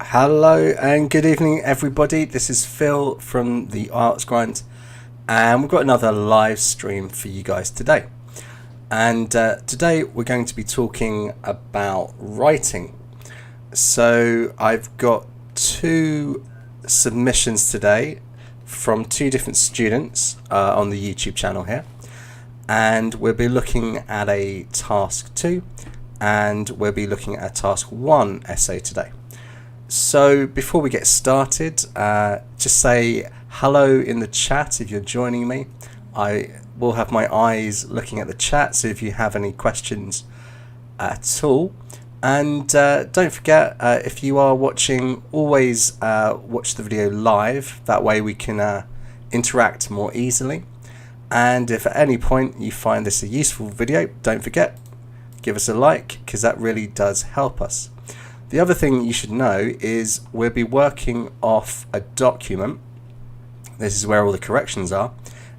Hello and good evening everybody, this is Phil from the IELTS Grind and we've got another live stream for you guys today. And today we're going to be talking about writing. So I've got two submissions today from two different students on the YouTube channel here, and we'll be looking at a task 2 and we'll be looking at a task 1 essay today. So before we get started, just say hello in the chat if you're joining me. I will have my eyes looking at the chat, so if you have any questions at all. And don't forget, if you are watching, always watch the video live. That way we can interact more easily. And if at any point you find this a useful video, don't forget, give us a like, because that really does help us. The other thing you should know is we'll be working off a document. This is where all the corrections are,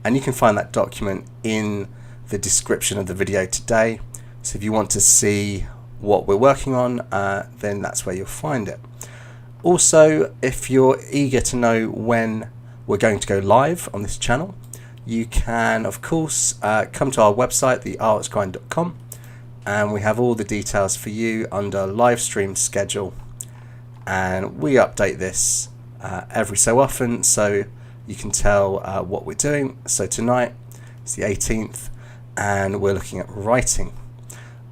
and you can find that document in the description of the video today. So if you want to see what we're working on, then that's where you'll find it. Also, if you're eager to know when we're going to go live on this channel, you can of course come to our website, the IELTSGrind.com, and we have all the details for you under live stream schedule, and we update this every so often so you can tell what we're doing. So tonight is the 18th and we're looking at writing.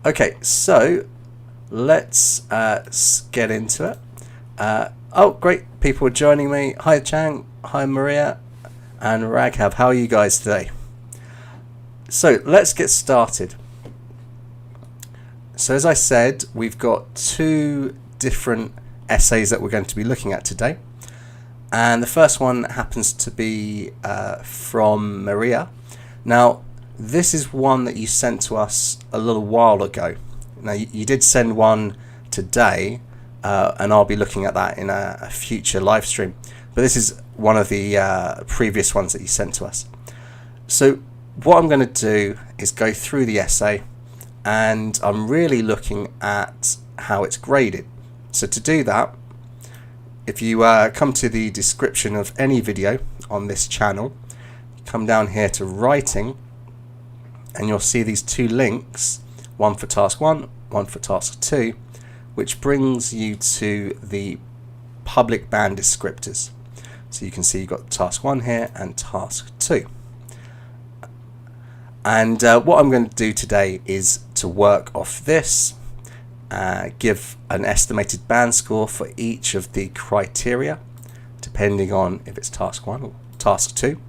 Okay, so let's get into it. Oh great, people are joining me. Hi Chang, hi Maria and Raghav, how are you guys today? So let's get started. So as I said, we've got two different essays that we're going to be looking at today. And the first one happens to be from Maria. Now, this is one that you sent to us a little while ago. Now, you did send one today, and I'll be looking at that in a future live stream. But this is one of the previous ones that you sent to us. So what I'm going to do is go through the essay, and I'm really looking at how it's graded. So to do that, if you come to the description of any video on this channel, come down here to writing, and you'll see these two links, one for task 1, one for task 2, which brings you to the public band descriptors. So you can see you've got task 1 here and task 2. And what I'm going to do today is to work off this, give an estimated band score for each of the criteria, depending on if it's task 1 or task 2.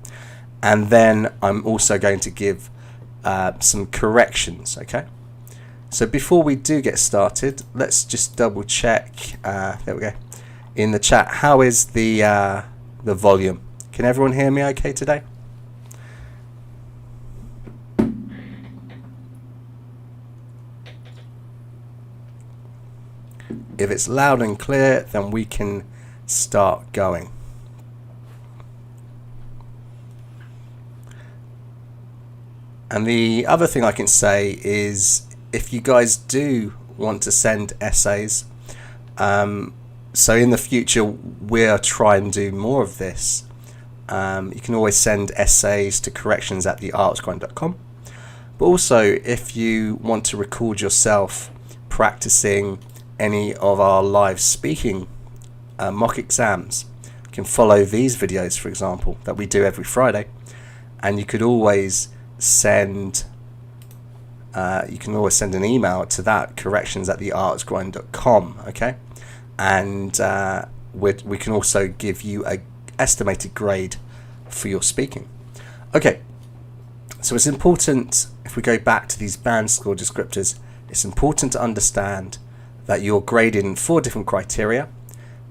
And then I'm also going to give some corrections, okay? So before we do get started, let's just double check, there we go, in the chat, how is the volume? Can everyone hear me okay today? If it's loud and clear, then we can start going. And the other thing I can say is, if you guys do want to send essays, so in the future we'll try and do more of this. You can always send essays to corrections@theieltsgrind.com. But also, if you want to record yourself practicing any of our live speaking mock exams, you can follow these videos, for example, that we do every Friday, and you could always send an email to that, corrections@theieltsgrind.com, okay? And we can also give you a estimated grade for your speaking. Okay, so it's important, if we go back to these band score descriptors, it's important to understand that you're graded in 4 different criteria,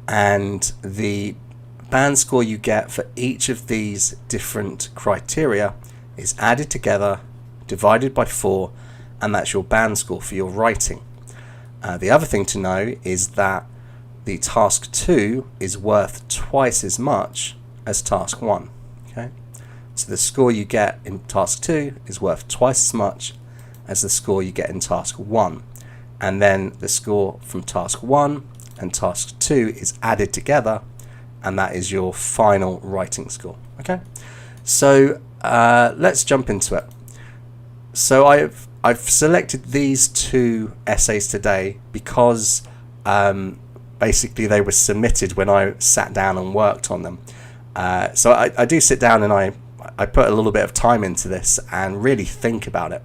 and the band score you get for each of these different criteria is added together, divided by 4, and that's your band score for your writing. The other thing to know is that the task 2 is worth twice as much as task 1. Okay, so the score you get in task 2 is worth twice as much as the score you get in task 1. And then the score from task 1 and task 2 is added together, and that is your final writing score. Okay, so let's jump into it. So I've selected these 2 essays today because basically they were submitted when I sat down and worked on them. So I do sit down and I put a little bit of time into this and really think about it,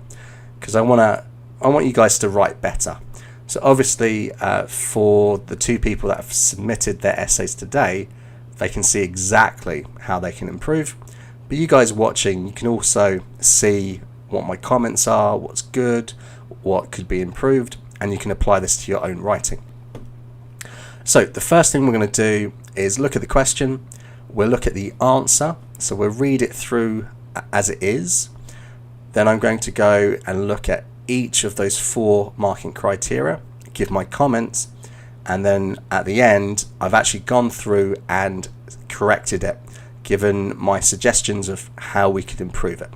because I want you guys to write better. So obviously for the 2 people that have submitted their essays today, they can see exactly how they can improve. But you guys watching, you can also see what my comments are, what's good, what could be improved, and you can apply this to your own writing. So the first thing we're going to do is look at the question. We'll look at the answer. So we'll read it through as it is. Then I'm going to go and look at each of those 4 marking criteria, give my comments, and then at the end I've actually gone through and corrected it, given my suggestions of how we could improve it.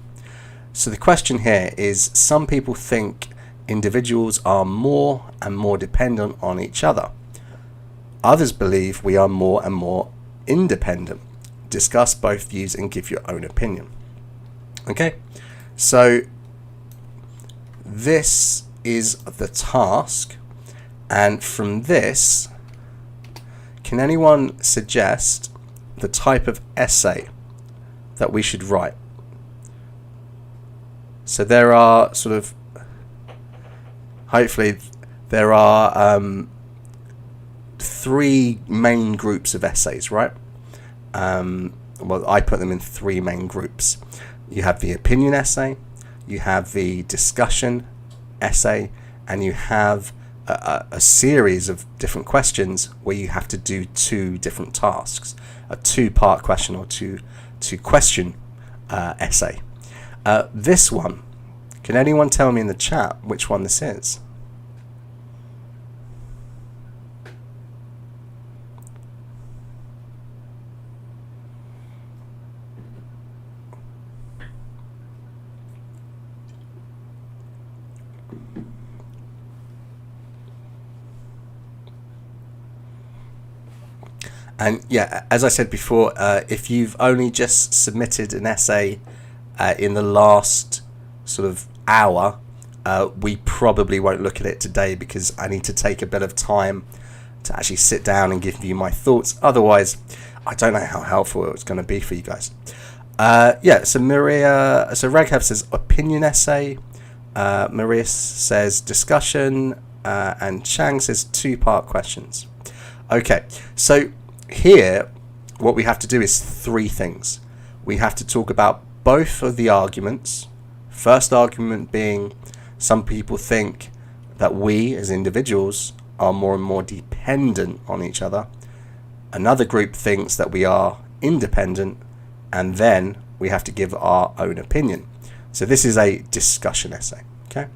So the question here is, some people think individuals are more and more dependent on each other. Others believe we are more and more independent. Discuss both views and give your own opinion. Okay, so this is the task, and from this, can anyone suggest the type of essay that we should write? So there are hopefully there are 3 main groups of essays, right? Well, I put them in 3 main groups. You have the opinion essay, you have the discussion essay, and you have a series of different questions where you have to do 2 different tasks, a 2-part question or two question essay. This one, can anyone tell me in the chat which one this is? And yeah, as I said before, if you've only just submitted an essay in the last sort of hour, we probably won't look at it today, because I need to take a bit of time to actually sit down and give you my thoughts. Otherwise, I don't know how helpful it's going to be for you guys. Yeah, so Raghav says opinion essay, Maria says discussion, and Chang says 2-part questions. Okay, so here what we have to do is 3 things. We have to talk about both of the arguments. First argument being, some people think that we as individuals are more and more dependent on each other. Another group thinks that we are independent, and then we have to give our own opinion. So this is a discussion essay, okay?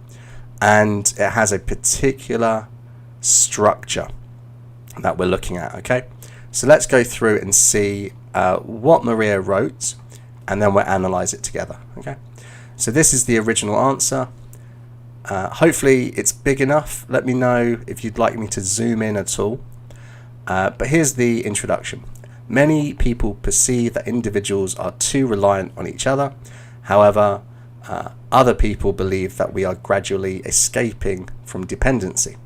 And it has a particular structure that we're looking at, okay? So let's go through and see what Maria wrote, and then we'll analyze it together, okay? So this is the original answer. Hopefully it's big enough. Let me know if you'd like me to zoom in at all. But here's the introduction. Many people perceive that individuals are too reliant on each other. However, other people believe that we are gradually escaping from dependency.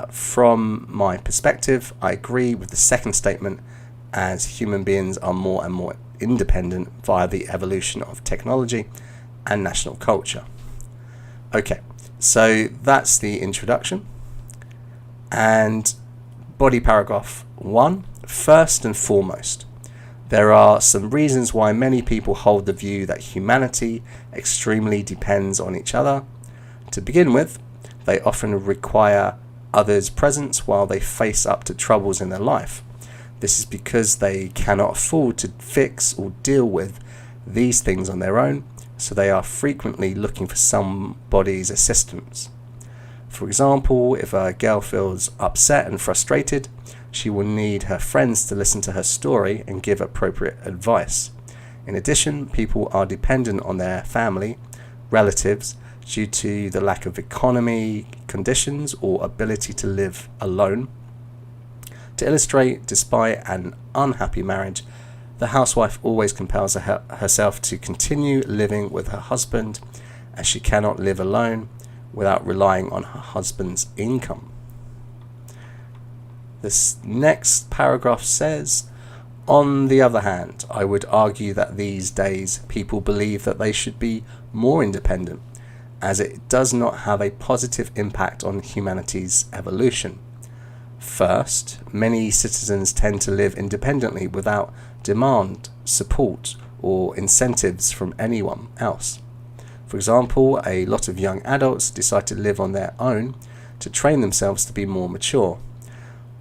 From my perspective, I agree with the second statement, as human beings are more and more independent via the evolution of technology and national culture. Okay, so that's the introduction. And body paragraph 1, first and foremost, there are some reasons why many people hold the view that humanity extremely depends on each other. To begin with, they often require others' presence while they face up to troubles in their life. This is because they cannot afford to fix or deal with these things on their own, so they are frequently looking for somebody's assistance. For example, if a girl feels upset and frustrated, she will need her friends to listen to her story and give appropriate advice. In addition, people are dependent on their family, relatives, due to the lack of economy, conditions, or ability to live alone. To illustrate, despite an unhappy marriage, the housewife always compels herself to continue living with her husband, as she cannot live alone without relying on her husband's income. This next paragraph says, on the other hand, I would argue that these days people believe that they should be more independent, as it does not have a positive impact on humanity's evolution. First, many citizens tend to live independently without demand, support, or incentives from anyone else. For example, a lot of young adults decide to live on their own to train themselves to be more mature.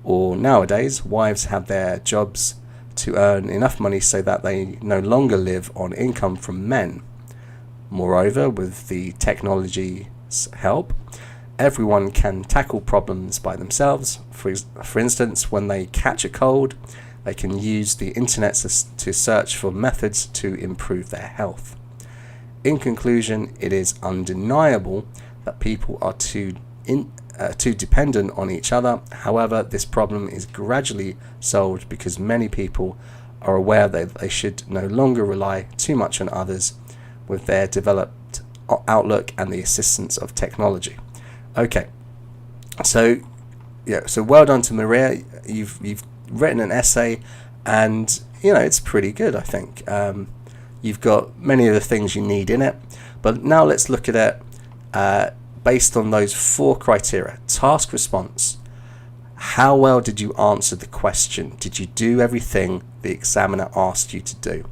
Or nowadays, wives have their jobs to earn enough money so that they no longer live on income from men. Moreover, with the technology's help, everyone can tackle problems by themselves. For instance, when they catch a cold, they can use the internet to search for methods to improve their health. In conclusion, it is undeniable that people are too dependent on each other. However, this problem is gradually solved because many people are aware that they should no longer rely too much on others with their developed outlook and the assistance of technology. Okay, so well done to Maria. You've written an essay, and it's pretty good, I think. You've got many of the things you need in it, but now let's look at it based on those 4 criteria. Task response. How well did you answer the question? Did you do everything the examiner asked you to do?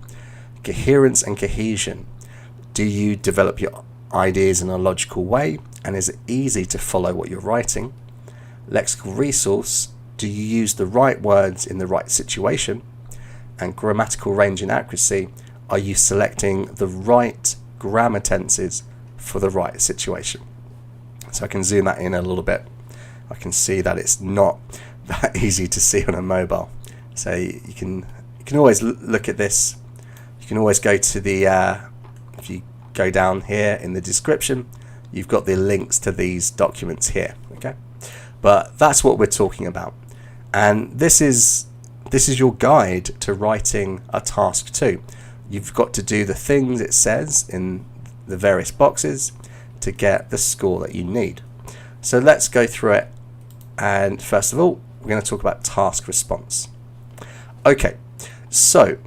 Coherence and cohesion. Do you develop your ideas in a logical way, and is it easy to follow what you're writing? Lexical resource. Do you use the right words in the right situation? And grammatical range and accuracy. Are you selecting the right grammar tenses for the right situation? So I can zoom that in a little bit. I can see that it's not that easy to see on a mobile. So you can always look at this. You can always go to the if you go down here in the description, you've got the links to these documents here. Okay, but that's what we're talking about, and this is your guide to writing a task 2. You've got to do the things it says in the various boxes to get the score that you need. So let's go through it, and first of all we're going to talk about task response. Okay, so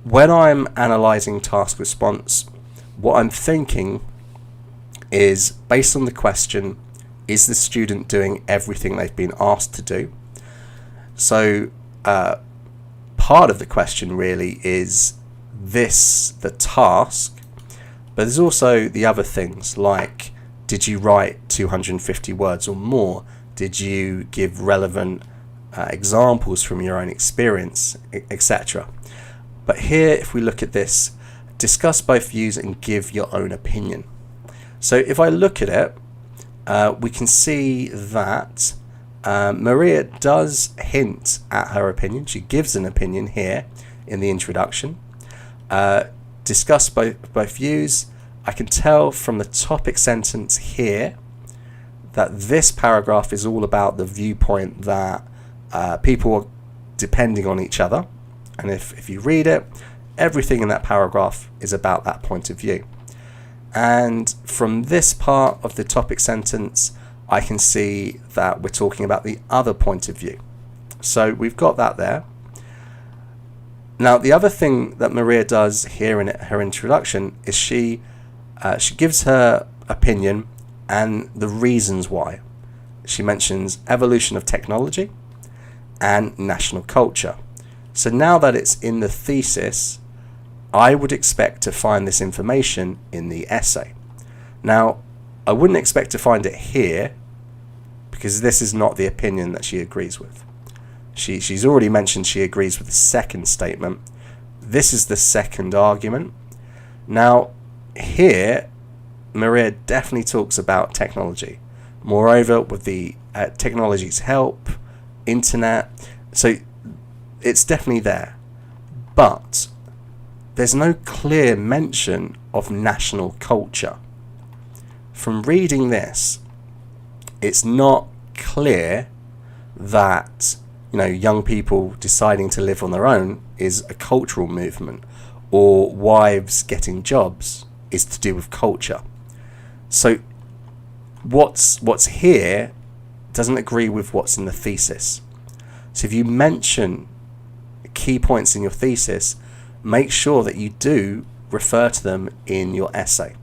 when I'm analysing task response, what I'm thinking is, based on the question, is the student doing everything they've been asked to do? So part of the question really is the task, but there's also the other things like, did you write 250 words or more? Did you give relevant examples from your own experience, etc.? But here, if we look at this, discuss both views and give your own opinion. So if I look at it, we can see that Maria does hint at her opinion. She gives an opinion here in the introduction. Discuss both views. I can tell from the topic sentence here that this paragraph is all about the viewpoint that people are depending on each other. And if you read it, everything in that paragraph is about that point of view. And from this part of the topic sentence, I can see that we're talking about the other point of view. So we've got that there. Now, the other thing that Maria does here in her introduction is she gives her opinion and the reasons why. She mentions evolution of technology and national culture. So now that it's in the thesis, I would expect to find this information in the essay. Now, I wouldn't expect to find it here because this is not the opinion that she agrees with. She's already mentioned she agrees with the second statement. This is the second argument. Now, here, Maria definitely talks about technology. Moreover, with the technology's help, internet, so it's definitely there. But there's no clear mention of national culture. From reading this, it's not clear that young people deciding to live on their own is a cultural movement, or wives getting jobs is to do with culture. So what's here doesn't agree with what's in the thesis. So if you mention key points in your thesis, make sure that you do refer to them in your essay.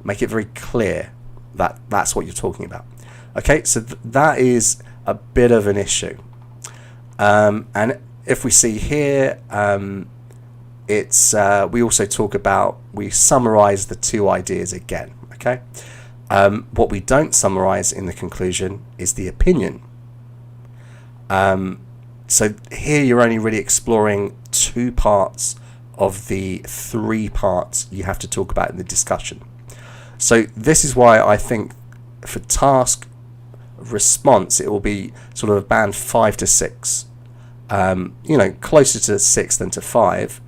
Make it very clear that that's what you're talking about. Okay, so that is a bit of an issue. And if we see here, it's we also talk about, we summarize the two ideas again. Okay, what we don't summarize in the conclusion is the opinion. So here you're only really exploring 2 parts of the 3 parts you have to talk about in the discussion. So this is why I think for task response it will be sort of band 5 to 6. Closer to 6 than to 5,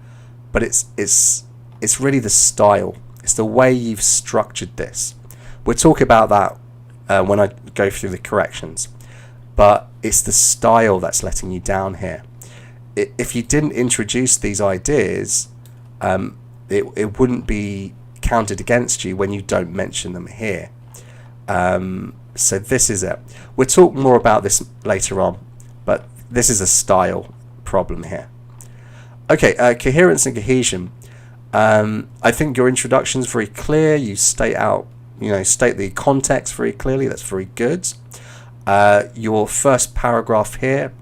but it's really the style. It's the way you've structured this. We'll talk about that when I go through the corrections, but it's the style that's letting you down here. If you didn't introduce these ideas, it wouldn't be counted against you when you don't mention them here. So this is it. We'll talk more about this later on, but this is a style problem here. Okay, coherence and cohesion. I think your introduction is very clear. You state the context very clearly. That's very good. Your first paragraph here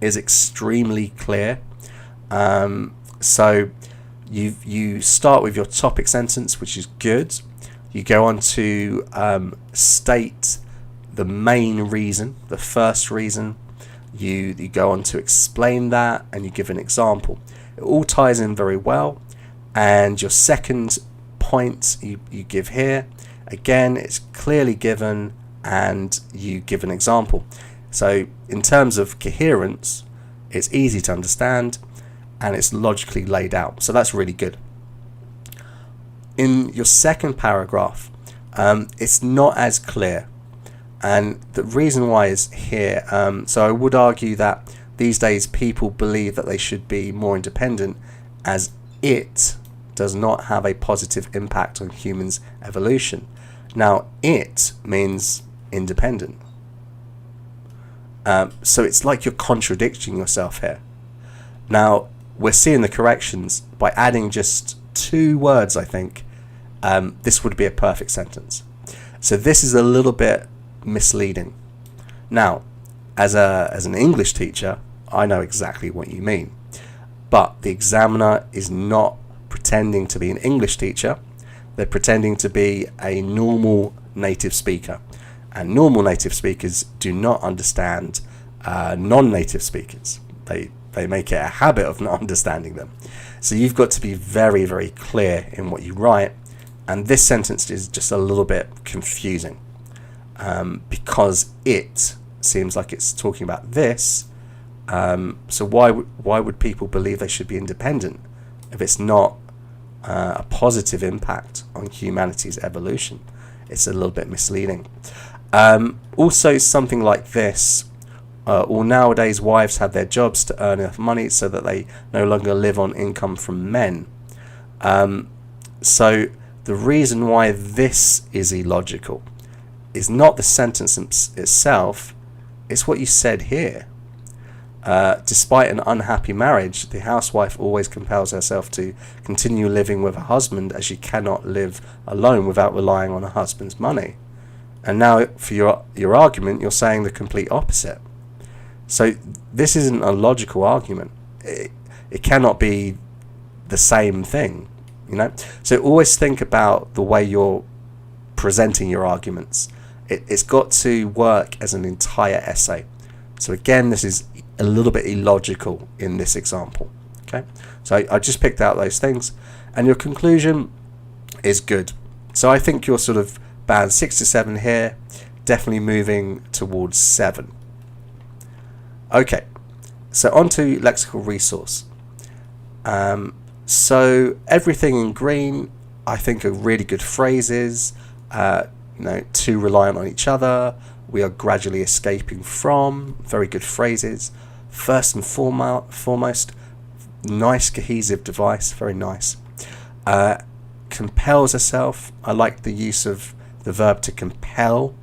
is extremely clear. So you start with your topic sentence, which is good. You go on to state the main reason, the first reason. You go on to explain that, and you give an example. It all ties in very well. And your second point you give here, again, it's clearly given, and you give an example. So in terms of coherence, it's easy to understand and it's logically laid out. So that's really good. In your second paragraph, it's not as clear. And the reason why is here. So I would argue that these days people believe that they should be more independent, as it does not have a positive impact on humans' evolution. Now, it means independent. So it's like you're contradicting yourself here. Now, we're seeing the corrections by adding just 2 words, I think. This would be a perfect sentence. So this is a little bit misleading. Now, as an English teacher, I know exactly what you mean. But the examiner is not pretending to be an English teacher. They're pretending to be a normal native speaker. And normal native speakers do not understand non-native speakers. They make it a habit of not understanding them. So you've got to be very, very clear in what you write. And this sentence is just a little bit confusing because it seems like it's talking about this. So why would people believe they should be independent if it's not a positive impact on humanity's evolution? It's a little bit misleading. Also, something like this. Or nowadays, wives have their jobs to earn enough money so that they no longer live on income from men. So the reason why this is illogical is not the sentence itself, it's what you said here. Despite an unhappy marriage, the housewife always compels herself to continue living with her husband, as she cannot live alone without relying on her husband's money. And now for your argument, you're saying the complete opposite. So this isn't a logical argument. It cannot be the same thing, So always think about the way you're presenting your arguments. It's got to work as an entire essay. So again, this is a little bit illogical in this example. Okay, so I just picked out those things, and your conclusion is good. So I think you're sort of band 6 to 7 here, definitely moving towards 7. Okay, so on to lexical resource. So everything in green, I think, are really good phrases. Too reliant on each other, we are gradually escaping from. Very good phrases. First and foremost, nice cohesive device, very nice. Compels herself. I like the use of the verb to compel.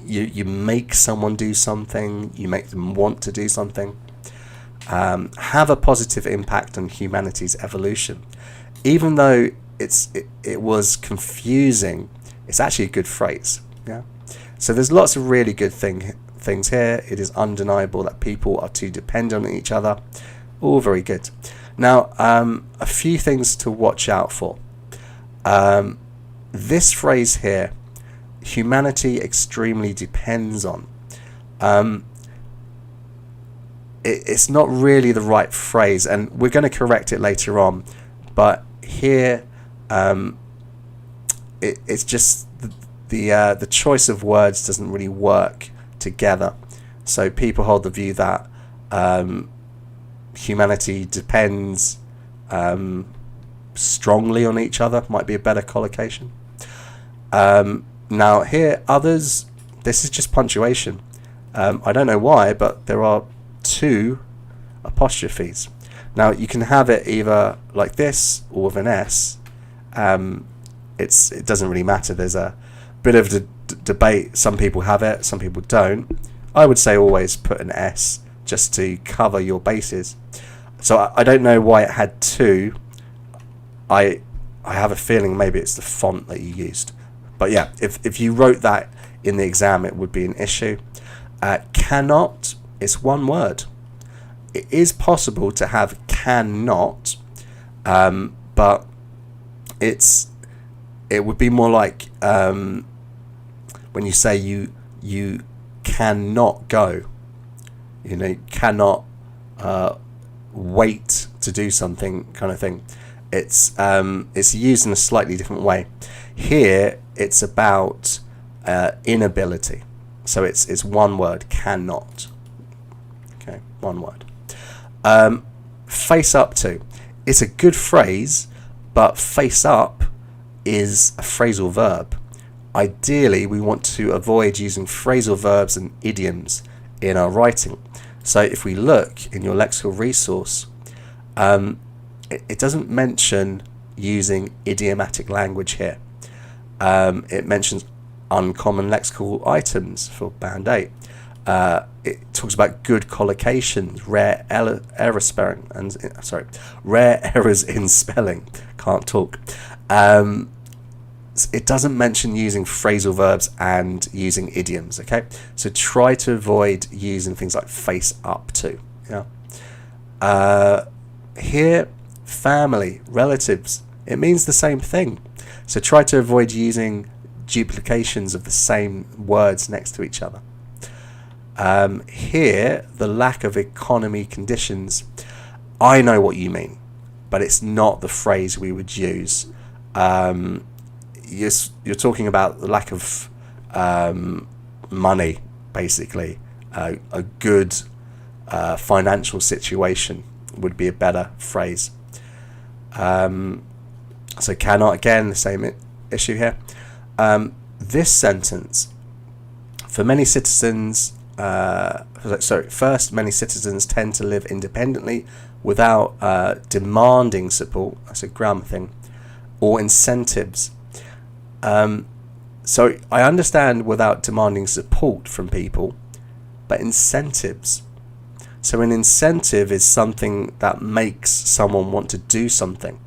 You make someone do something, you make them want to do something. Have a positive impact on humanity's evolution. Even though it was confusing, it's actually a good phrase. Yeah. So there's lots of really good things here. It is undeniable that people are too dependent on each other. All very good. Now, a few things to watch out for. This phrase here, humanity extremely depends on. It's not really the right phrase, and we're going to correct it later on. But here, it's just the choice of words doesn't really work together. So people hold the view that humanity depends strongly on each other. Might be a better collocation. Now here, others, this is just punctuation. I don't know why, but there are 2 apostrophes. Now you can have it either like this or with an S. It doesn't really matter. There's a bit of debate. Some people have it, some people don't. I would say always put an S just to cover your bases. So I don't know why it had 2. I have a feeling maybe it's the font that you used. But yeah, if you wrote that in the exam, it would be an issue. Cannot, it's one word. It is possible to have cannot, but it would be more like when you say you cannot go. You cannot wait to do something, kind of thing. It's used in a slightly different way. Here it's about inability. So it's one word, cannot. Okay, one word. Face up to. It's a good phrase, but face up is a phrasal verb. Ideally, we want to avoid using phrasal verbs and idioms in our writing. So if we look in your lexical resource, it doesn't mention using idiomatic language here. It mentions uncommon lexical items for band 8. It talks about good collocations, rare errors in spelling. Can't talk. It doesn't mention using phrasal verbs and using idioms. Okay, so try to avoid using things like face up to. Yeah. Here, family, relatives. It means the same thing. So try to avoid using duplications of the same words next to each other. Here, the lack of economy conditions. I know what you mean, but it's not the phrase we would use. You're talking about the lack of money, basically. A good financial situation would be a better phrase. So cannot, again, the same issue here. This sentence, for many citizens, first, many citizens tend to live independently without demanding support. That's a grammar thing, or incentives. So I understand without demanding support from people, but incentives. So an incentive is something that makes someone want to do something.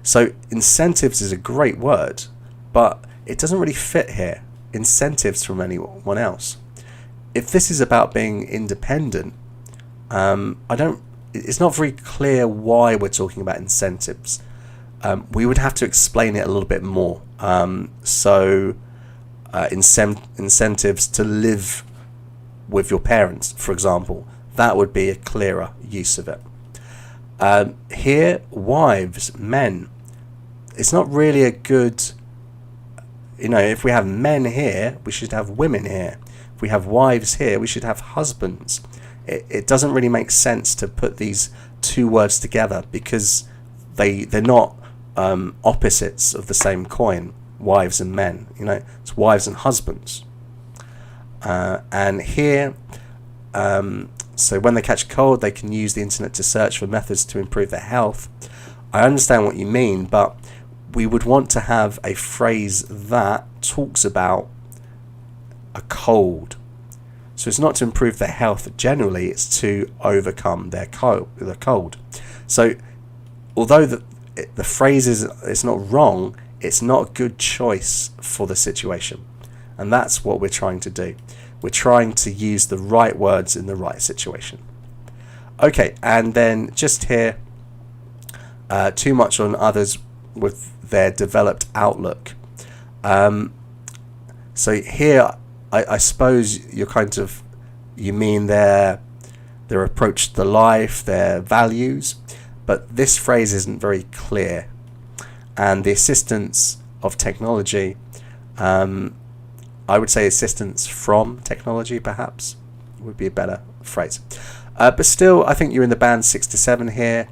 So incentives is a great word, but it doesn't really fit here. Incentives from anyone else. If this is about being independent, it's not very clear why we're talking about incentives. We would have to explain it a little bit more. Incentives to live with your parents, for example, that would be a clearer use of it. Here, wives, men. It's not really a good, if we have men here, we should have women here. If we have wives here, we should have husbands. It doesn't really make sense to put these 2 words together because they're not opposites of the same coin, wives and men. It's wives and husbands. And here, so when they catch a cold, they can use the internet to search for methods to improve their health. I understand what you mean, but we would want to have a phrase that talks about a cold. So it's not to improve their health generally, it's to overcome their cold. So although the phrase is not wrong, it's not a good choice for the situation. And that's what we're trying to do. We're trying to use the right words in the right situation. Okay, and then just here, too much on others with their developed outlook. So here, I suppose you mean their approach to life, their values, but this phrase isn't very clear. And the assistance of technology, I would say assistance from technology perhaps would be a better phrase. But still, I think you're in the band 6 to 7 here.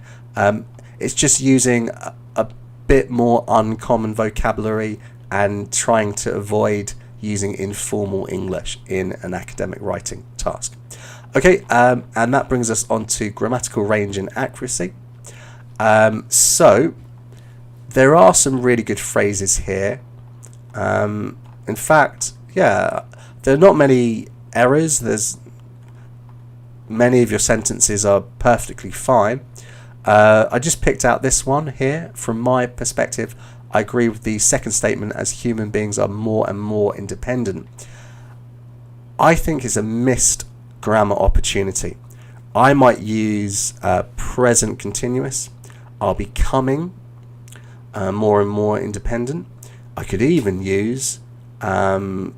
It's just using a bit more uncommon vocabulary and trying to avoid using informal English in an academic writing task. Okay, and that brings us on to grammatical range and accuracy. So there are some really good phrases here. In fact, yeah, there are not many errors. Many of your sentences are perfectly fine. I just picked out this one here. From my perspective, I agree with the second statement, as human beings are more and more independent. I think it's a missed grammar opportunity. I might use present continuous. Are becoming more and more independent. I could even use present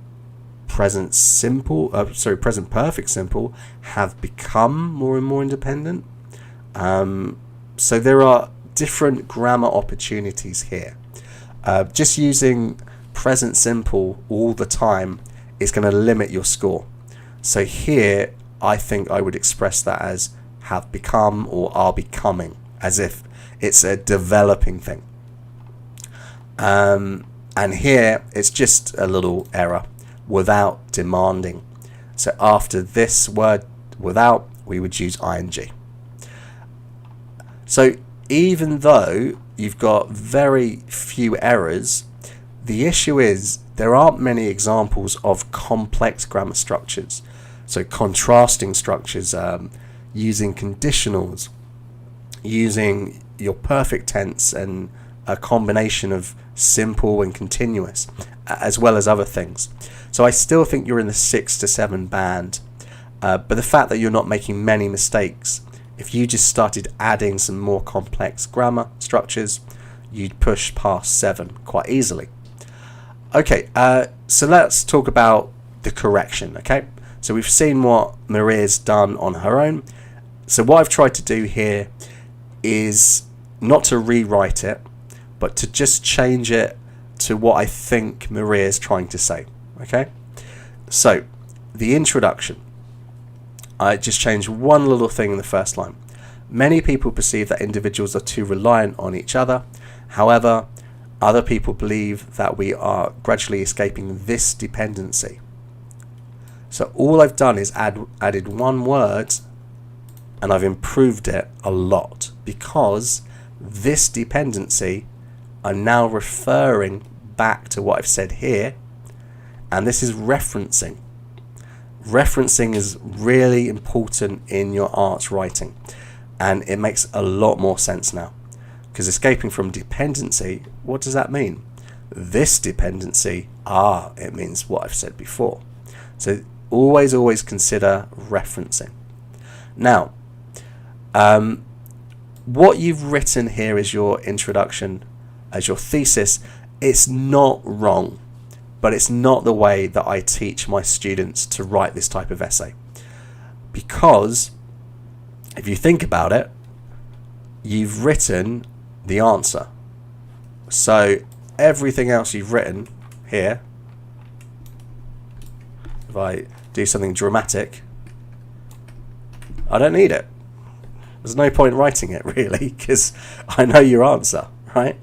perfect simple, have become more and more independent. So there are different grammar opportunities here. Just using present simple all the time is going to limit your score. So here, I think I would express that as have become or are becoming, as if it's a developing thing. And here, it's just a little error, without demanding. So after this word, without, we would use ing. So even though you've got very few errors, the issue is there aren't many examples of complex grammar structures. So contrasting structures, using conditionals, using your perfect tense and a combination of simple and continuous, as well as other things. So I still think you're in the 6 to 7 band, but the fact that you're not making many mistakes, if you just started adding some more complex grammar structures, you'd push past 7 quite easily. Okay, so let's talk about the correction, okay? So we've seen what Maria's done on her own. So what I've tried to do here is not to rewrite it, but to just change it to what I think Maria's trying to say, okay? So, the introduction. I just changed one little thing in the first line. Many people perceive that individuals are too reliant on each other. However, other people believe that we are gradually escaping this dependency. So all I've done is added one word, and I've improved it a lot, because this dependency, I'm now referring back to what I've said here, and this is referencing. Referencing is really important in your arts writing, and it makes a lot more sense now, because escaping from dependency, what does that mean? This dependency, it means what I've said before. So always consider referencing. Now, what you've written here is your introduction, as your thesis. It's not wrong, but it's not the way that I teach my students to write this type of essay. Because if you think about it, you've written the answer. So everything else you've written here, if I do something dramatic, I don't need it. There's no point writing it, really, because I know your answer, right?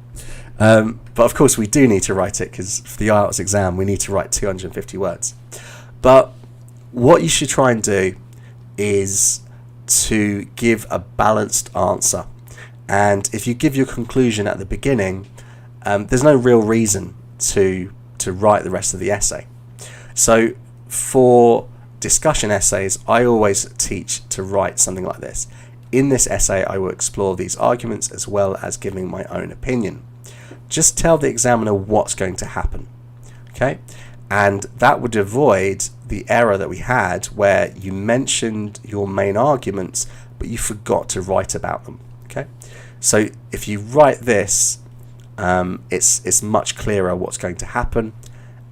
But of course we do need to write it, because for the IELTS exam we need to write 250 words. But what you should try and do is to give a balanced answer. And if you give your conclusion at the beginning, there's no real reason to write the rest of the essay. So for discussion essays, I always teach to write something like this. In this essay, I will explore these arguments as well as giving my own opinion. Just tell the examiner what's going to happen. Okay? And that would avoid the error that we had where you mentioned your main arguments, but you forgot to write about them. Okay? So if you write this, it's much clearer what's going to happen,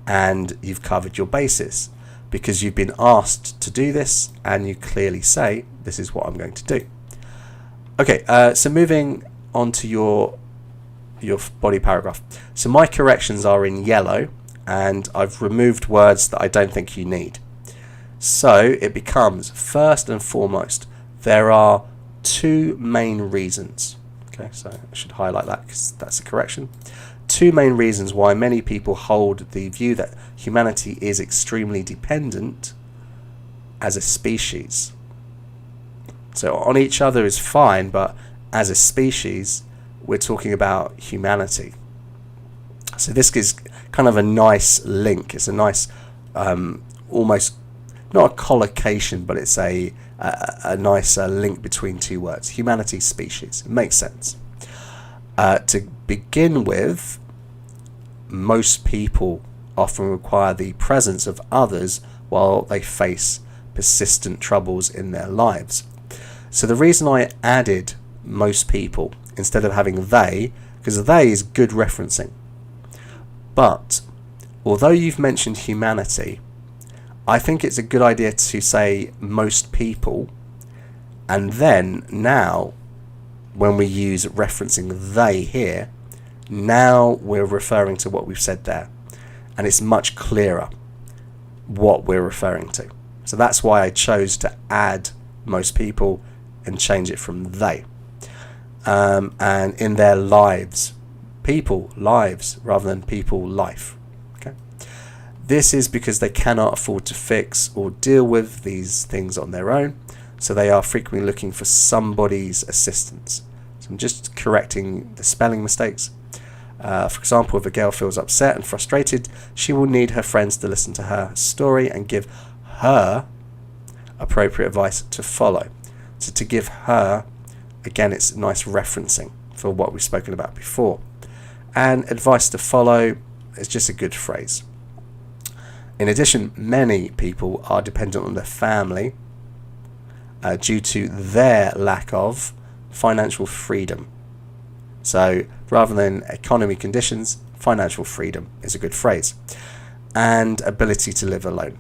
and you've covered your basis because you've been asked to do this and you clearly say, this is what I'm going to do. Okay, so moving on to your body paragraph. So my corrections are in yellow, and I've removed words that I don't think you need. So it becomes, first and foremost, there are two main reasons. Okay, so I should highlight that because that's a correction. Two main reasons why many people hold the view that humanity is extremely dependent as a species. So on each other is fine, but as a species, we're talking about humanity. So this is kind of a nice link. It's a nice, almost not a collocation, but it's a nice link between two words: humanity, species. It makes sense. To begin with, most people often require the presence of others while they face persistent troubles in their lives. So the reason I added most people instead of having they, because they is good referencing. But although you've mentioned humanity, I think it's a good idea to say most people, and then now when we use referencing they here, now we're referring to what we've said there, and it's much clearer what we're referring to. So that's why I chose to add most people and change it from they. And in their lives, people lives rather than people life. Okay. This is because they cannot afford to fix or deal with these things on their own, so they are frequently looking for somebody's assistance. So I'm just correcting the spelling mistakes. For example, if a girl feels upset and frustrated, she will need her friends to listen to her story and give her appropriate advice to follow. So to give her, again, it's nice referencing for what we've spoken about before. And advice to follow is just a good phrase. In addition, many people are dependent on their family due to their lack of financial freedom. So rather than economy conditions, financial freedom is a good phrase. And ability to live alone.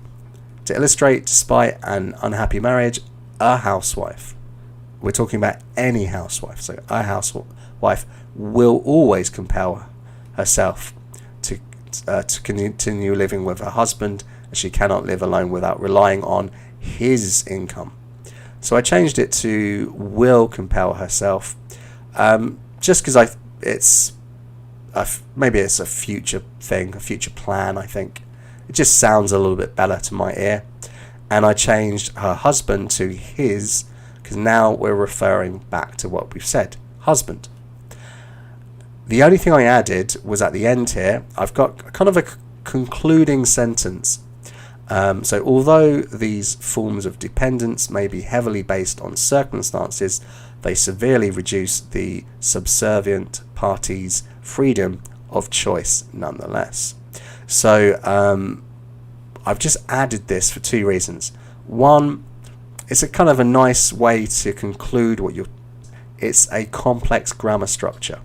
To illustrate, despite an unhappy marriage, a housewife, we're talking about any housewife, so a housewife will always compel herself to continue living with her husband, as she cannot live alone without relying on his income. So I changed it to will compel herself, just because maybe it's a future thing, a future plan. I think it just sounds a little bit better to my ear, and I changed her husband to his, because now we're referring back to what we've said, husband. The only thing I added was at the end here, I've got kind of a concluding sentence. So although these forms of dependence may be heavily based on circumstances, they severely reduce the subservient party's freedom of choice nonetheless. So I've just added this for two reasons. One, it's a kind of a nice way to conclude it's a complex grammar structure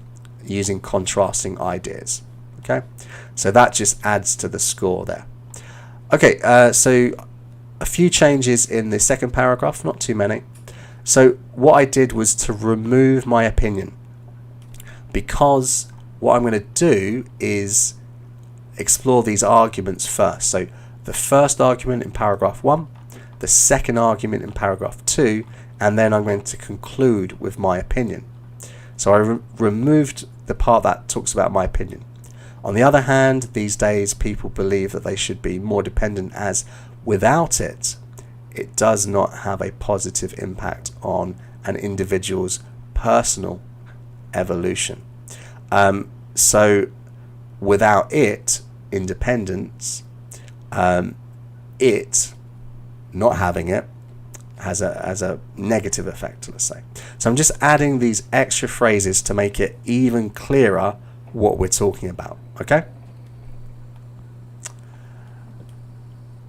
using contrasting ideas. Okay, so that just adds to the score there. Okay, so a few changes in the second paragraph, not too many. So what I did was to remove my opinion, because what I'm going to do is explore these arguments first. So the first argument in paragraph 1, the second argument in paragraph 2, and then I'm going to conclude with my opinion. So I removed the part that talks about my opinion. On the other hand, these days people believe that they should be more dependent, as without it it does not have a positive impact on an individual's personal evolution. So without it, independence, it not having it has a negative effect, let's say. So I'm just adding these extra phrases to make it even clearer what we're talking about, okay?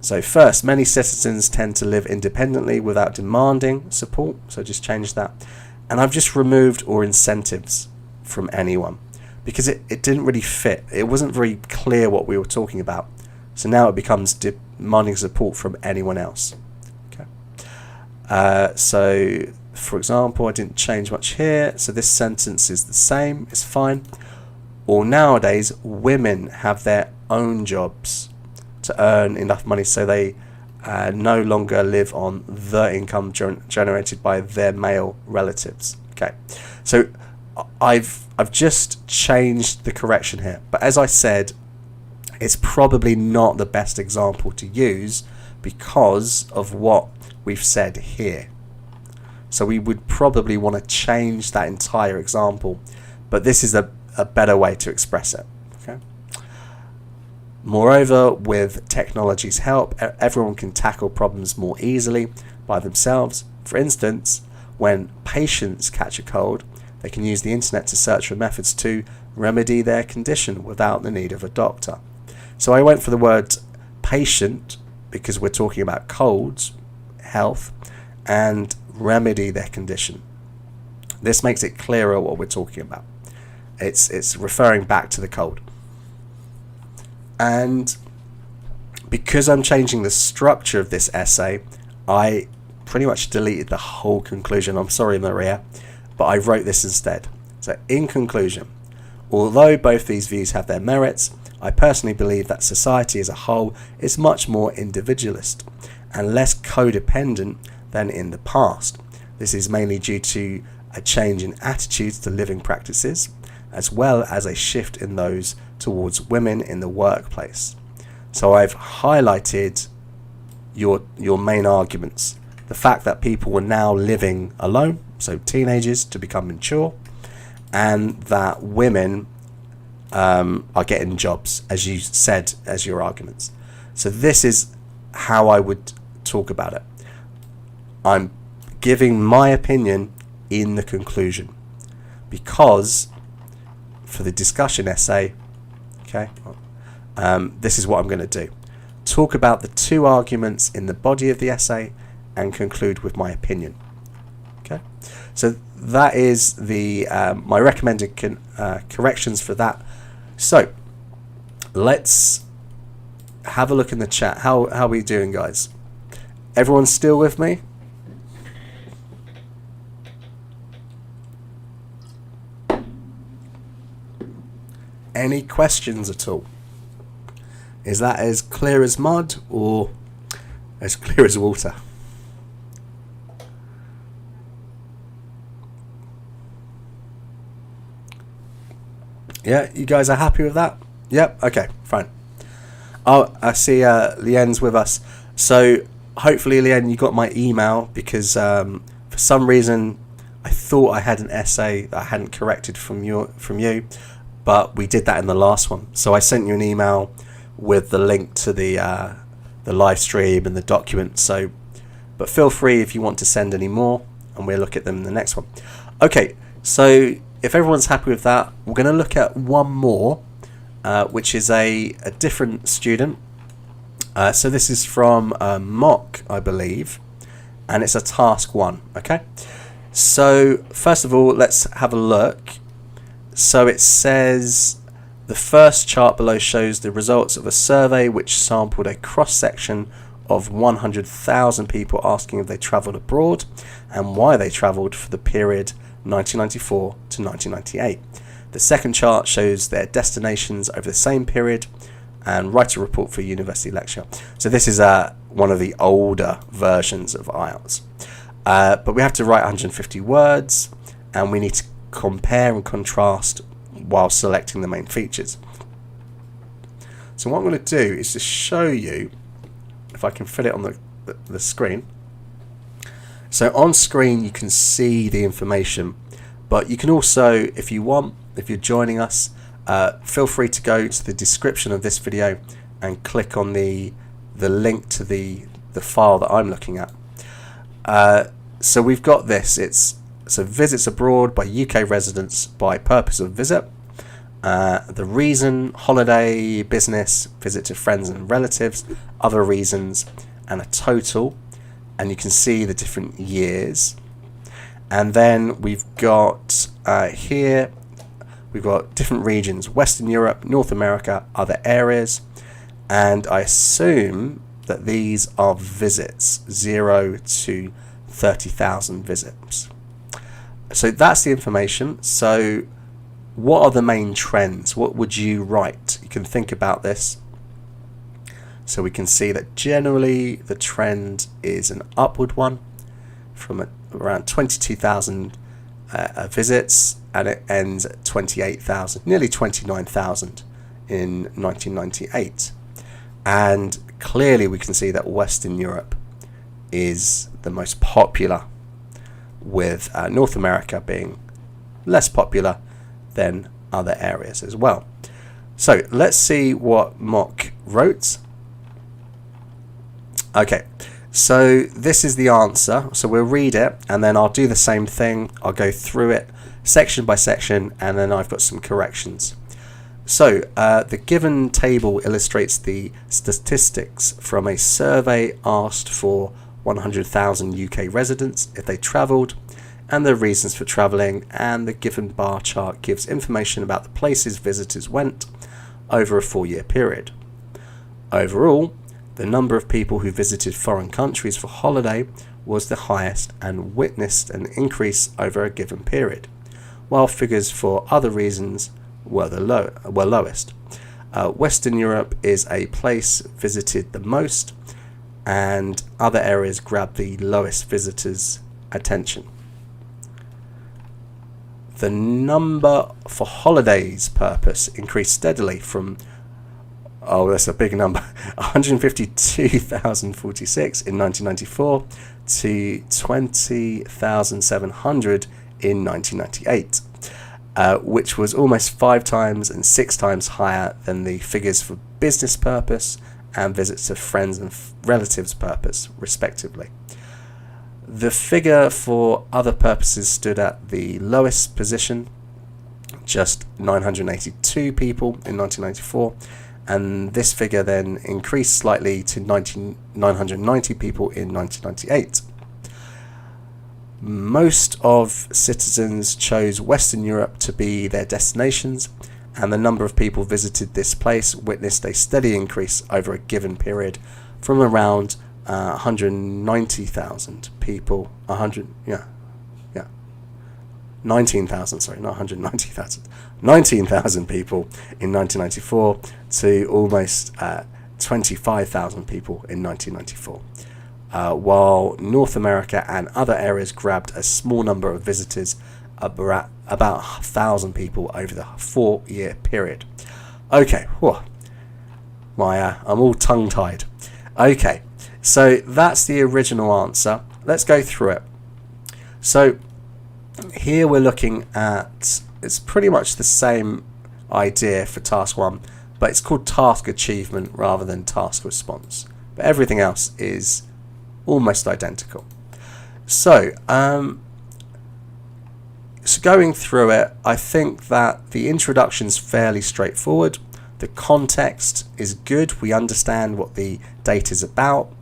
So first, many citizens tend to live independently without demanding support, so just change that. And I've just removed or incentives from anyone because it didn't really fit. It wasn't very clear what we were talking about. So now it becomes demanding support from anyone else. Okay. So for example, I didn't change much here. So this sentence is the same, it's fine. Or nowadays, women have their own jobs to earn enough money so they no longer live on the income generated by their male relatives. Okay, so I've just changed the correction here, but as I said, it's probably not the best example to use because of what we've said here. So we would probably want to change that entire example, but this is a better way to express it. Okay. Moreover, with technology's help, everyone can tackle problems more easily by themselves. For instance, when patients catch a cold, they can use the internet to search for methods to remedy their condition without the need of a doctor. So I went for the word patient because we're talking about colds, health, and remedy their condition. This makes it clearer what we're talking about. It's referring back to the cold. And because I'm changing the structure of this essay, I pretty much deleted the whole conclusion. I'm sorry, Maria, but I wrote this instead. So in conclusion, although both these views have their merits, I personally believe that society as a whole is much more individualist and less codependent than in the past. This is mainly due to a change in attitudes to living practices, as well as a shift in those towards women in the workplace. So I've highlighted your main arguments. The fact that people are now living alone, so teenagers to become mature, and that women are getting jobs, as you said as your arguments. So this is how I would talk about it. I'm giving my opinion in the conclusion because for the discussion essay, okay, this is what I'm going to do. Talk about the two arguments in the body of the essay and conclude with my opinion. Okay, so that is the my recommended corrections for that. So let's have a look in the chat. How are we doing, guys? Everyone still with me? Any questions at all? Is that as clear as mud or as clear as water? Yeah, you guys are happy with that? Yep, okay, fine. Oh, I see Leanne's with us. So hopefully, Leanne, you got my email because for some reason I thought I had an essay that I hadn't corrected from you, but we did that in the last one. So I sent you an email with the link to the live stream and the document. So, but feel free if you want to send any more, and we'll look at them in the next one. Okay, so if everyone's happy with that, we're going to look at one more, which is a different student. So this is from Mock, I believe, and it's a task 1. Okay, so first of all, let's have a look. So it says the first chart below shows the results of a survey which sampled a cross-section of 100,000 people asking if they travelled abroad and why they travelled for the period 1994 to 1998. The second chart shows their destinations over the same period and write a report for a university lecture. So this is one of the older versions of IELTS. But we have to write 150 words and we need to compare and contrast while selecting the main features. So what I'm going to do is to show you, if I can fit it on the screen. So on screen you can see the information, but you can also, if you want, if you're joining us, feel free to go to the description of this video and click on the link to the file that I'm looking at. So we've got this. It's visits abroad by UK residents by purpose of visit. The reason: holiday, business, visit to friends and relatives, other reasons, and a total. And you can see the different years. And then we've got here, we've got different regions: Western Europe, North America, other areas. And I assume that these are visits, 0 to 30,000 visits. So that's the information. So what are the main trends? What would you write? You can think about this. So we can see that generally the trend is an upward one from around 22,000 visits, and it ends at 28,000, nearly 29,000 in 1998. And clearly we can see that Western Europe is the most popular, with North America being less popular than other areas as well. So let's see what Mock wrote. Okay, so this is the answer. So we'll read it and then I'll do the same thing. I'll go through it section by section and then I've got some corrections. So the given table illustrates the statistics from a survey asked for 100,000 UK residents if they travelled, and the reasons for travelling, and the given bar chart gives information about the places visitors went over a 4-year period. Overall, the number of people who visited foreign countries for holiday was the highest and witnessed an increase over a given period, while figures for other reasons were lowest. Western Europe is a place visited the most, and other areas grabbed the lowest visitors' attention. The number for holidays purpose increased steadily from, oh, that's a big number, 152,046 in 1994 to 20,700 in 1998, which was almost 5 times and 6 times higher than the figures for business purpose and visits to friends and relatives purpose, respectively. The figure for other purposes stood at the lowest position, just 982 people in 1994, and this figure then increased slightly to 990 people in 1998. Most of citizens chose Western Europe to be their destinations, and the number of people visited this place witnessed a steady increase over a given period from around 190,000 people, 19,000, sorry, not 190,000, 19,000 people in 1994 to almost 25,000 people in 1994. While North America and other areas grabbed a small number of visitors, about 1,000 people over the 4-year period. Okay, I'm all tongue-tied. Okay, so that's the original answer. Let's go through it. So here we're looking at, it's pretty much the same idea for task 1, but it's called task achievement rather than task response. But everything else is almost identical. So, so going through it, I think that the introduction's fairly straightforward. The context is good. We understand what the data is about,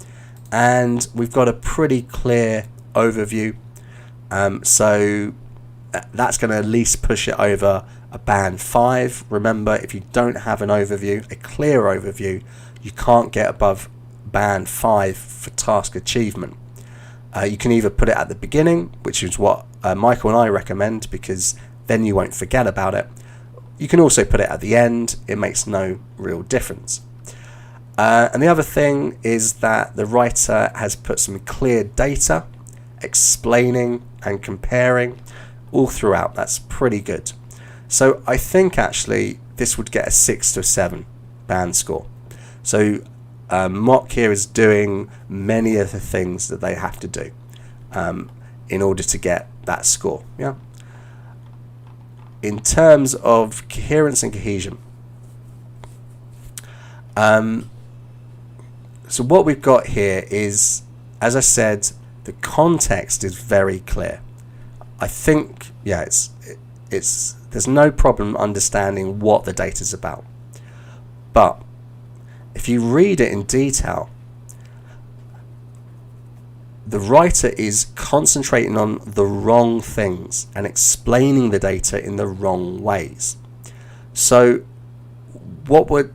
and we've got a pretty clear overview. So that's going to at least push it over a band 5. Remember, if you don't have an overview, a clear overview, you can't get above band 5 for task achievement. You can either put it at the beginning, which is what Michael and I recommend, because then you won't forget about it. You can also put it at the end. It makes no real difference. And the other thing is that the writer has put some clear data explaining and comparing all throughout. That's pretty good. So I think actually this would get a 6 to 7 band score. So Mock here is doing many of the things that they have to do. in order to get that score. Yeah. In terms of coherence and cohesion, so what we've got here is, as I said, the context is very clear. I think, yeah, it's there's no problem understanding what the data is about. But if you read it in detail, the writer is concentrating on the wrong things and explaining the data in the wrong ways. So what we're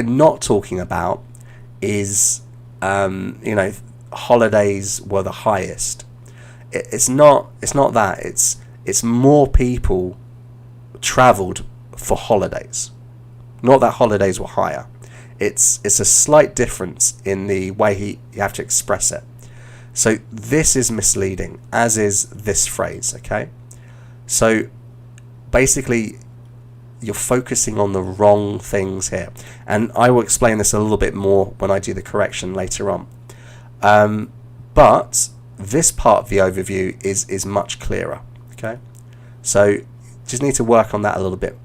not talking about is holidays were the highest. It's not that. It's more people traveled for holidays, not that holidays were higher. It's a slight difference in the way you have to express it. So this is misleading, as is this phrase. Okay, so basically you're focusing on the wrong things here, and I will explain this a little bit more when I do the correction later on. But this part of the overview is much clearer. Okay, so just need to work on that a little bit.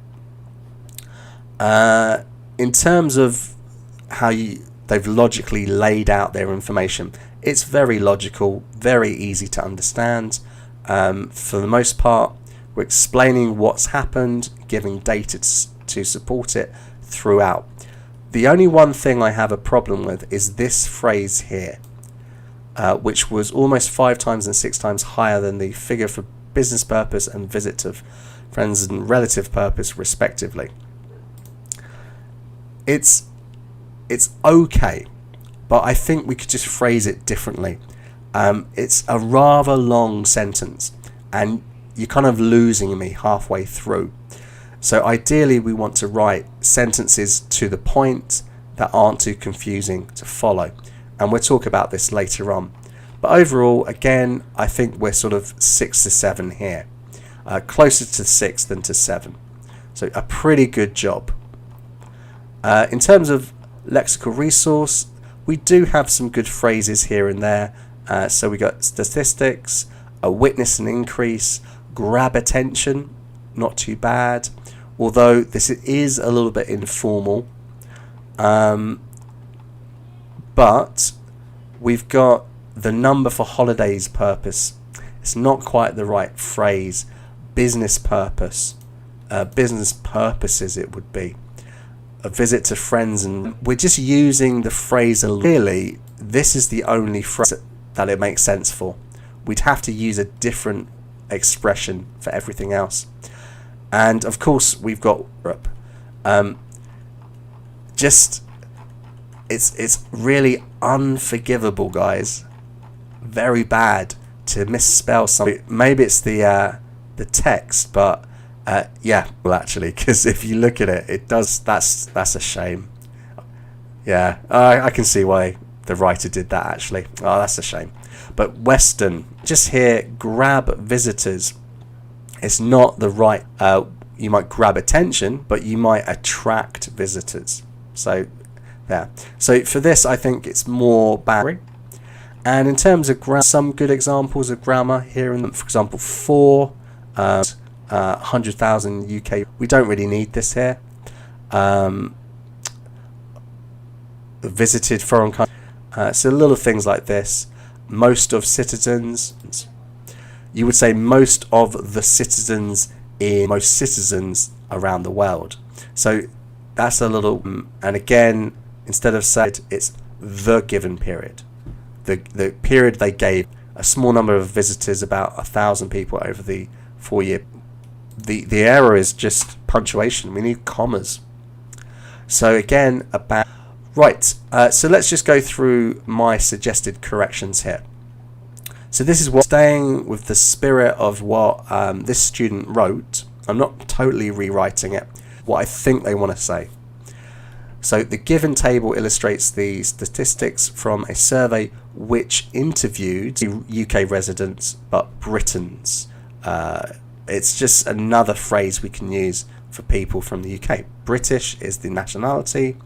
In terms of how they've logically laid out their information, it's very logical, very easy to understand. For the most part, we're explaining what's happened, giving data to support it throughout. The only one thing I have a problem with is this phrase here, which was almost 5 times and 6 times higher than the figure for business purpose and visit to friends and relative purpose, respectively. It's okay, but I think we could just phrase it differently. It's a rather long sentence, and you're kind of losing me halfway through. So ideally we want to write sentences to the point that aren't too confusing to follow, and we'll talk about this later on. But overall, again, I think we're sort of 6 to 7 here, closer to 6 than to 7. So a pretty good job. In terms of lexical resource, we do have some good phrases here and there. So we got statistics, witness an increase, grab attention, not too bad, although this is a little bit informal. But we've got the number for holidays purpose. It's not quite the right phrase. Business purpose, business purposes it would be. A visit to friends, and we're just using the phrase. Really, this is the only phrase that it makes sense for. We'd have to use a different expression for everything else. And of course we've got it's really unforgivable, guys. Very bad to misspell something. Maybe it's the text, but yeah, well, actually, because if you look at it, it does. That's a shame. Yeah, I can see why the writer did that, actually. Oh, that's a shame. But Western, just here, grab visitors. It's not the right. You might grab attention, but you might attract visitors. So there. So for this, I think it's more bad. And in terms of grammar, some good examples of grammar here, for example, for 100,000 UK. We don't really need this here. Visited foreign countries. So little things like this. Most of citizens. You would say most of the citizens in most citizens around the world. So that's a little. And again, instead of said, it's the given period. The period they gave a small number of visitors, about 1,000 people over the 4-year. The error is just punctuation. We need commas. So again, about right. So let's just go through my suggested corrections here. So this is what, staying with the spirit of what this student wrote. I'm not totally rewriting it. What I think they want to say. So the given table illustrates the statistics from a survey which interviewed UK residents but Britons. It's just another phrase we can use for people from the UK. British is the nationality,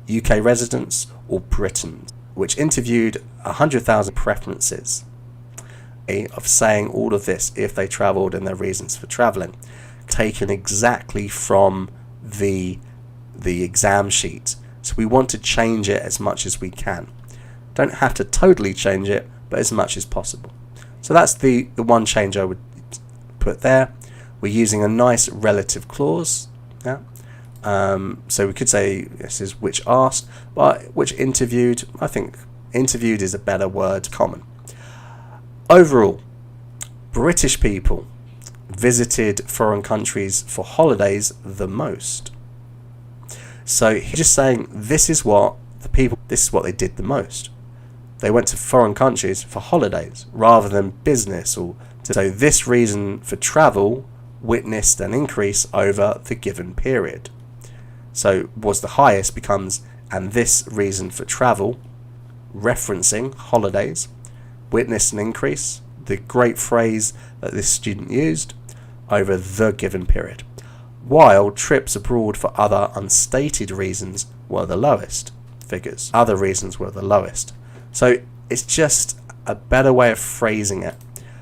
UK residents or Britons, which interviewed 100,000 preferences. of saying all of this, if they travelled and their reasons for travelling, taken exactly from the exam sheet. So we want to change it as much as we can. Don't have to totally change it, but as much as possible. So that's the one change I would put there. We're using a nice relative clause. Yeah. So we could say this is which asked, but which interviewed. I think interviewed is a better word, common. Overall, British people visited foreign countries for holidays the most. So he's just saying this is what they did the most. They went to foreign countries for holidays rather than business. So this reason for travel witnessed an increase over the given period. So was the highest becomes, and this reason for travel, referencing holidays, witnessed an increase, the great phrase that this student used, over the given period, while trips abroad for other unstated reasons were the lowest figures. Other reasons were the lowest. So it's just a better way of phrasing it.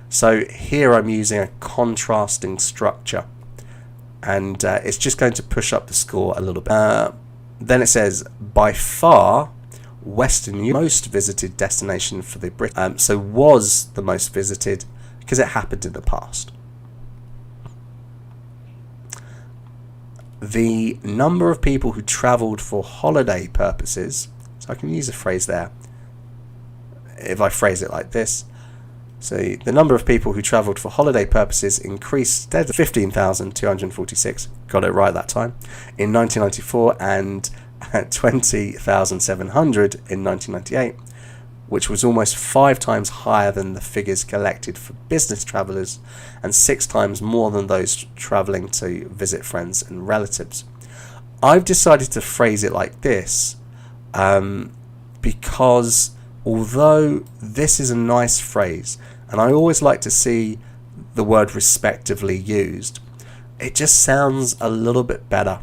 So here I'm using a contrasting structure, and it's just going to push up the score a little bit. Then it says, by far, Western most visited destination for the British. So was the most visited because it happened in the past. The number of people who travelled for holiday purposes, so I can use a phrase there if I phrase it like this. So the number of people who travelled for holiday purposes increased steadily, 15,246, got it right that time, in 1994, and 20,700 in 1998, which was almost 5 times higher than the figures collected for business travellers and 6 times more than those travelling to visit friends and relatives. I've decided to phrase it like this because although this is a nice phrase, and I always like to see the word respectively used, it just sounds a little bit better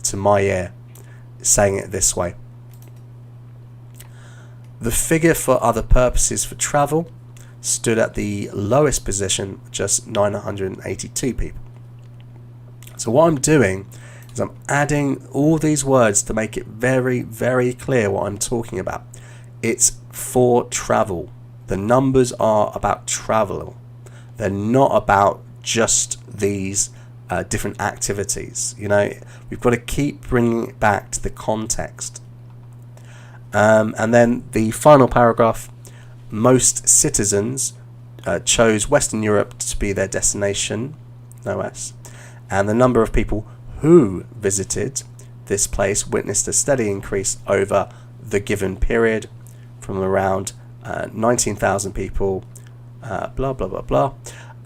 to my ear saying it this way. The figure for other purposes for travel stood at the lowest position, just 982 people. So what I'm doing is I'm adding all these words to make it very, very clear what I'm talking about. It's for travel. The numbers are about travel. They're not about just these different activities. You know, we've got to keep bringing it back to the context. And then the final paragraph, most citizens chose Western Europe to be their destination, no S, and the number of people who visited this place witnessed a steady increase over the given period from around 19,000 people, blah, blah, blah, blah.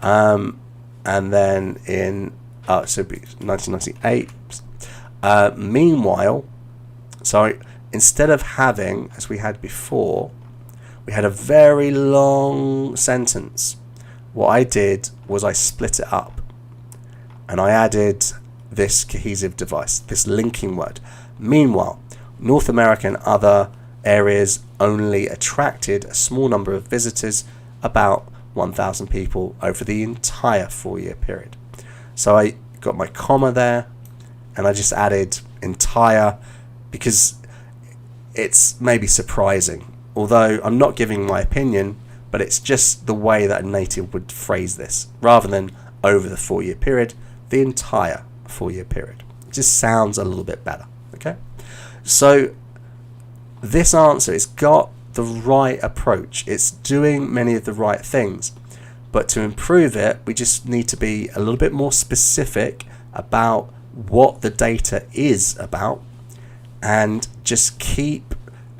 And then in, so 1998, meanwhile, so instead of having, as we had before, we had a very long sentence. What I did was I split it up and I added this cohesive device, this linking word. Meanwhile, North America and other areas only attracted a small number of visitors, about 1,000 people over the entire 4-year period. So I got my comma there and I just added entire because it's maybe surprising, although I'm not giving my opinion, but it's just the way that a native would phrase this. Rather than over the 4-year period, the entire 4-year period. It just sounds a little bit better. Okay, so this answer has got the right approach. It's doing many of the right things, but to improve it, we just need to be a little bit more specific about what the data is about, and just keep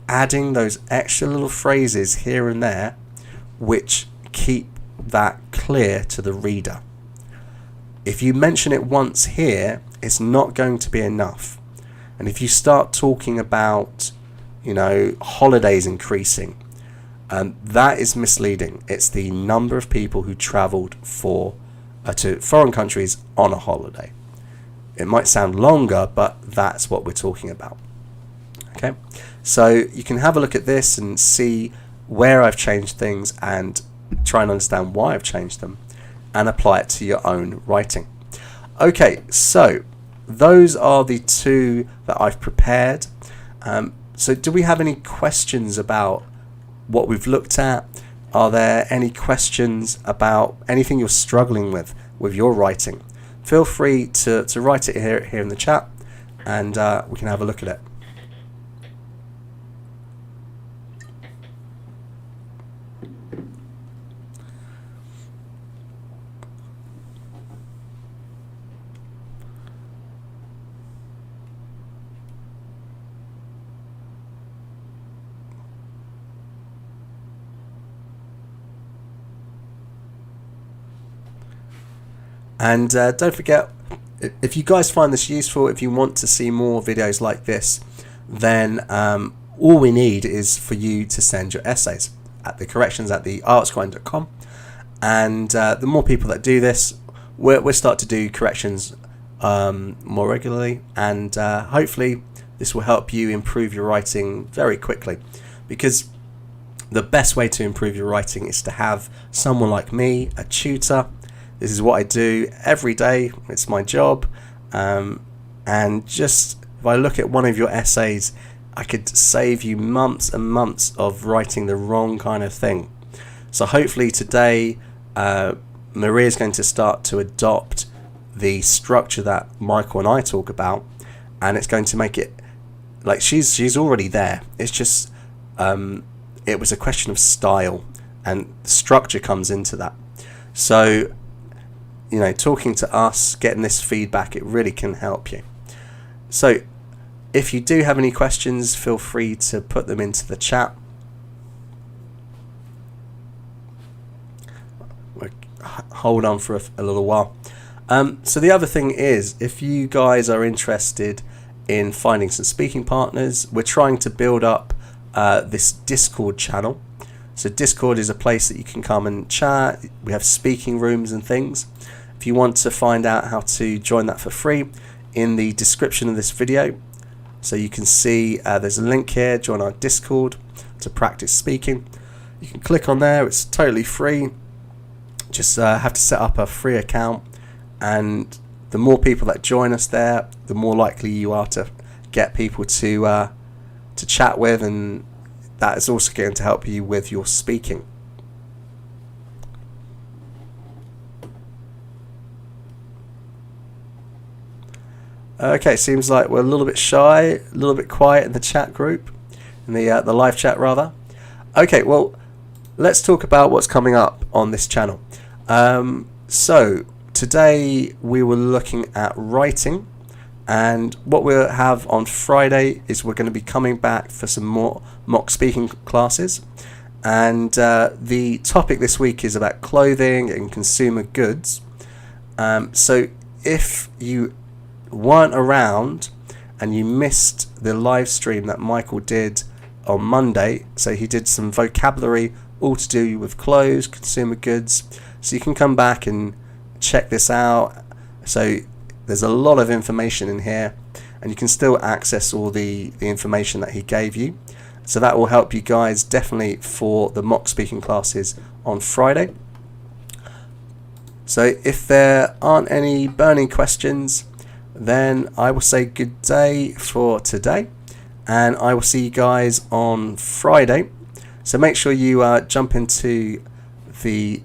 adding those extra little phrases here and there which keep that clear to the reader. If you mention it once here, it's not going to be enough. And if you start talking about, you know, holidays increasing, that is misleading. It's the number of people who travelled to foreign countries on a holiday. It might sound longer, but that's what we're talking about. Okay, so you can have a look at this and see where I've changed things and try and understand why I've changed them, and apply it to your own writing. Okay, so those are the two that I've prepared. So do we have any questions about what we've looked at? Are there any questions about anything you're struggling with your writing? Feel free to write it here in the chat, and we can have a look at it. And don't forget, if you guys find this useful, if you want to see more videos like this, then all we need is for you to send your essays at the corrections@theartsgrind.com. And the more people that do this, we'll start to do corrections more regularly, and hopefully this will help you improve your writing very quickly, because the best way to improve your writing is to have someone like me, a tutor. This is what I do every day. It's my job. And just if I look at one of your essays, I could save you months and months of writing the wrong kind of thing. So hopefully today, Maria is going to start to adopt the structure that Michael and I talk about, and it's going to make it like she's already there. It's just it was a question of style, and structure comes into that. So, you know, talking to us, getting this feedback, it really can help you. So if you do have any questions, feel free to put them into the chat. Hold on for a little while. So the other thing is, if you guys are interested in finding some speaking partners, we're trying to build up this Discord channel. So Discord is a place that you can come and chat. We have speaking rooms and things. If you want to find out how to join that for free, in the description of this video, so you can see there's a link here, join our Discord to practice speaking. You can click on there, it's totally free. Just have to set up a free account, and the more people that join us there, the more likely you are to get people to chat with, and that is also going to help you with your speaking. Okay, seems like we're a little bit shy, a little bit quiet in the chat group, in the live chat rather. Okay, well, let's talk about what's coming up on this channel. So today we were looking at writing, and what we'll have on Friday is we're going to be coming back for some more mock speaking classes, and the topic this week is about clothing and consumer goods. So if you weren't around and you missed the live stream that Michael did on Monday, so he did some vocabulary all to do with clothes, consumer goods, so you can come back and check this out. So there's a lot of information in here, and you can still access all the information that he gave you, so that will help you guys definitely for the mock speaking classes on Friday. So if there aren't any burning questions, then I will say good day for today, and I will see you guys on Friday. So make sure you jump into the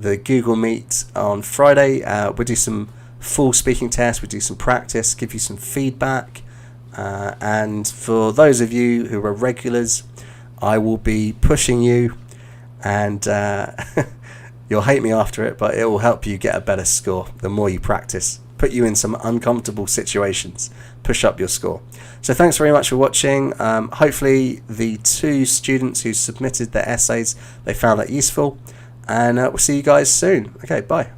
Google Meet on Friday. We'll do some full speaking tests, we'll do some practice, give you some feedback, and for those of you who are regulars, I will be pushing you, and you'll hate me after it, but it will help you get a better score the more you practice. Put you in some uncomfortable situations, push up your score. So thanks very much for watching. Hopefully the 2 students who submitted their essays, they found that useful, and we'll see you guys soon. Okay, bye.